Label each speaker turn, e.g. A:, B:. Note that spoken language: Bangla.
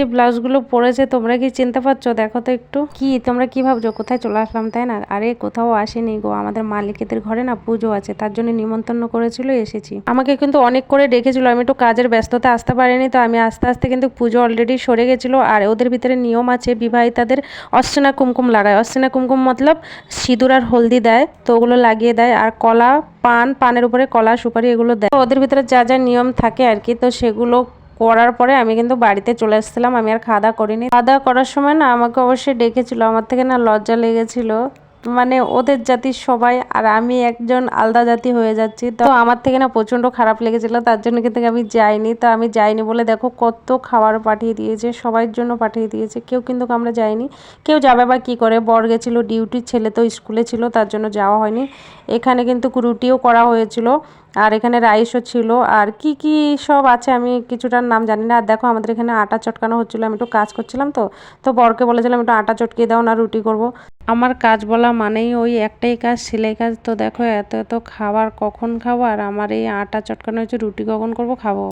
A: এই ব্লাউজগুলো পরেছে তোমরা কি চিনতে পারছো? দেখো তো একটু। কি তোমরা কি ভাবছো কোথায় চলে আসলাম, তাই না? আরে কোথাও আসেনি গো, আমাদের মালিকেদের ঘরে না পুজো আছে, তার জন্য নিমন্ত্রণ করেছিল, এসেছি। আমাকে কিন্তু অনেক করে ডেকেছিল, আমি একটু কাজের ব্যস্ততা আসতে পারিনি, তো আমি আস্তে আস্তে কিন্তু পুজো অলরেডি সরে গেছিলো। আর ওদের ভিতরে নিয়ম আছে, বিবাহিতাদের অর্চনা কুমকুম লাগায়। অর্চনা কুমকুম মতলব সিঁদুর আর হলদি দেয়, তো ওগুলো লাগিয়ে দেয়। আর কলা, পানের উপরে কলা সুপারি এগুলো দেয়। ওদের ভিতরে যা যা নিয়ম থাকে আর কি, তো সেগুলো করার পরে আমি কিন্তু বাড়িতে চলে এসেছিলাম। আমি আর খাওয়া দাওয়া করিনি। খাওয়া দাওয়া করার সময় না আমাকে অবশ্যই ডেকেছিল, আমার থেকে না লজ্জা লেগেছিল। মানে ওদের জাতির সবাই আর আমি একজন আলাদা জাতি হয়ে যাচ্ছি, তো আমার থেকে না প্রচন্ড খারাপ লেগেছিল, তার জন্য কিন্তু আমি যাইনি। তো আমি যাইনি বলে দেখো কত খাবার পাঠিয়ে দিয়েছে, সবার জন্য পাঠিয়ে দিয়েছে, কেউ কিন্তু আমরা যাইনি। কেউ যাবে বা কি করে, বর গেছিল ডিউটি, ছেলে তো স্কুলে ছিল, তার জন্য যাওয়া হয়নি। এখানে কিন্তু রুটিও করা হয়েছিল, আর এখানে রাইসও ছিল, আর কি কি সব আছে আমি কিছুটার নাম জানি না। আর দেখো আমাদের এখানে আটা চটকানো হচ্ছিলো, আমি একটু কাজ করছিলাম, তো বরকে বলেছিলাম একটু আটা চটকিয়ে দাও না, রুটি করব। আমার কাজ বলা মানেই ওই একটাই কাজ, সেলাই কাজ। তো দেখো এত এত খাবার কখন খাবো, আর আমার এই আটা চটকানো হচ্ছে, রুটি কখন করব, খাবো।